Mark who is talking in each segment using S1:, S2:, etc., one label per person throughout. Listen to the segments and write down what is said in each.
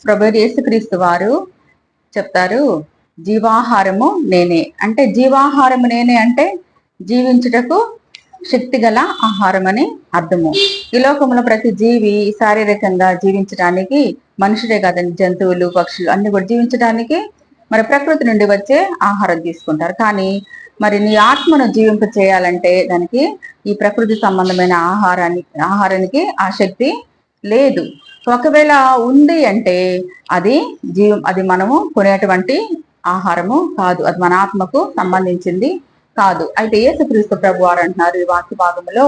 S1: ప్రభువైన యేసుక్రీస్తు వారు చెప్తారు, జీవాహారము నేనే. అంటే జీవాహారము నేనే అంటే జీవించుటకు శక్తి గల ఆహారం అని అర్థము. ఈ లోకంలో ప్రతి జీవి శారీరకంగా జీవించడానికి, మనుషులే కాదండి, జంతువులు, పక్షులు అన్ని కూడా జీవించడానికి మరి ప్రకృతి నుండి వచ్చే ఆహారం తీసుకుంటారు. కానీ మరి నీ ఆత్మను జీవింప చేయాలంటే దానికి ఈ ప్రకృతి సంబంధమైన ఆహారానికి ఆ శక్తి లేదు. ఒకవేళ ఉంది అంటే అది మనము కొనేటువంటి ఆహారము కాదు, అది మన ఆత్మకు సంబంధించింది కాదు. అయితే యేసుక్రీస్తు ప్రభు వారు అంటున్నారు ఈ వాక్య భాగంలో,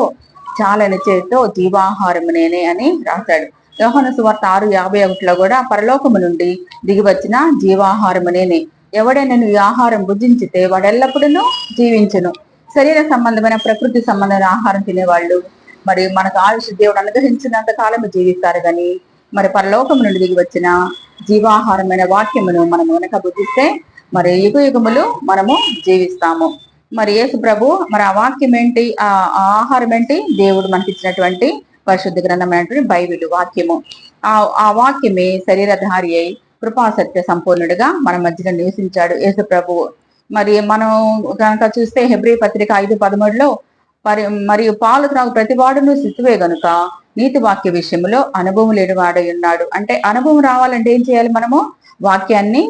S1: చాలని చేతితో జీవాహారము నేనే అని రాశాడు. యోహాను సువార్త 6:51లో కూడా పరలోకము నుండి దిగివచ్చిన జీవాహారము నేనే, ఎవడైనా ఈ ఆహారం భుజించితే వాడెల్లప్పుడూ జీవించును. శరీర సంబంధమైన ప్రకృతి సంబంధమైన ఆహారం తినేవాళ్ళు మరి మనకు ఆయుష్ దేవుడు అనుగ్రహించినంత కాలము జీవిస్తారు. కానీ మరి పరలోకము నుండి దిగి వచ్చిన జీవాహారమైన వాక్యమును మనం వెనక భుజిస్తే మరి యుగ యుగములు మనము జీవిస్తాము. మరి యేసు ప్రభు మరి ఆ వాక్యం ఏంటి, ఆ ఆహారం ఏంటి? దేవుడు మనకి ఇచ్చినటువంటి పరిశుద్ధ గ్రంథమైనటువంటి బైబిల్ వాక్యము. ఆ వాక్యమే శరీరధారి అయి కృపాసత్య సంపూర్ణుడిగా మన మధ్యలో నివసించాడు యేసు ప్రభువు. మరి మనం కనుక చూస్తే హెబ్రీ పత్రిక 5:13లో మరియు పాలు త్రాగు ప్రతివాడును శిశువే గనుక నీతి వాక్య విషయంలో అనుభవం లేని వాడై ఉన్నాడు. అంటే అనుభవం రావాలంటే ఏం చేయాలి? మనము వాక్యాన్ని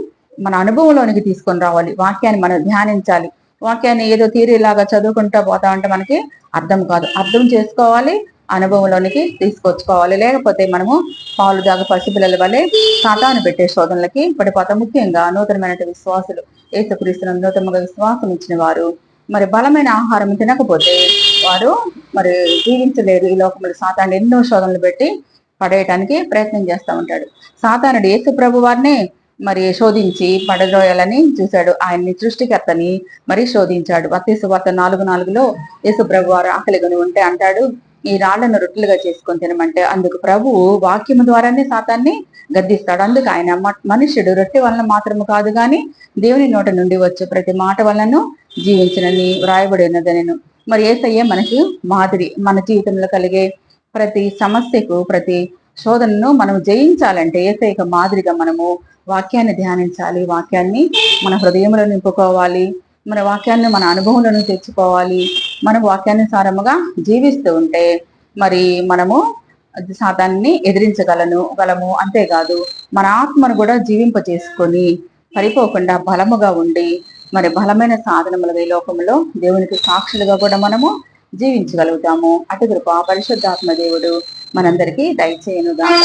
S1: మన అనుభవంలోనికి తీసుకొని రావాలి. వాక్యాన్ని మనం ధ్యానించాలి. వాక్యాన్ని ఏదో థియరీలాగా చదువుకుంటా పోతా ఉంటే మనకి అర్థం కాదు. అర్థం చేసుకోవాలి, అనుభవంలోనికి తీసుకొచ్చుకోవాలి. లేకపోతే మనము పాలు దాకా పసిపిల్లల వల్లే సాతాను పెట్టే శోధనలకి పడిపోతాం. ముఖ్యంగా నూతనమైన విశ్వాసులు, యేసుక్రీస్తును నూతనంగా విశ్వాసం ఇచ్చిన వారు మరి బలమైన ఆహారం తినకపోతే వారు మరి జీవించలేరు. ఈ లోకంలో సాతాను ఎన్నో శోధనలు పెట్టి పడేయటానికి ప్రయత్నం చేస్తూ ఉంటాడు. సాతానుడు యేసు ప్రభు వారిని మరి శోధించి పడద్రోయాలని చూశాడు. ఆయన్ని సృష్టికర్తని మరి శోధించాడు. మత్తయి సువార్త 4:4లో యేసు ప్రభు వారు ఆకలిగొని ఉంటే అంటాడు, ఈ రాళ్లను రొట్టెలుగా చేసుకొని తినమంటే అందుకు ప్రభువు వాక్యము ద్వారానే సాతాన్ని గద్దిస్తాడు. అందుకు ఆయన మనుష్యుడు రొట్టె వలన మాత్రము కాదు గాని దేవుని నోట నుండి వచ్చు ప్రతి మాట వలన జీవించనని వ్రాయబడి ఉన్నదనెను. మరి యేసయ్య మనకి మాదిరి. మన జీవితంలో కలిగే ప్రతి సమస్యకు, ప్రతి శోధనను మనం జయించాలంటే యేసయ్యకు మాదిరిగా మనము వాక్యాన్ని ధ్యానించాలి, వాక్యాన్ని మన హృదయంలో నింపుకోవాలి, మన వాక్యాన్ని మన అనుభవంలో తెచ్చుకోవాలి. మనం వాక్యానుసారముగా జీవిస్తూ ఉంటే మరి మనము సాతాన్ని ఎదిరించగలము. అంతేకాదు మన ఆత్మను కూడా జీవింప చేసుకొని పడిపోకుండా బలముగా ఉండి మరి బలమైన సాధనముల ఈ లోకంలో దేవునికి సాక్షులుగా కూడా మనము జీవించగలుగుతాము. అటు కృప పరిశుద్ధాత్మ దేవుడు మనందరికీ దయచేయనుగాక.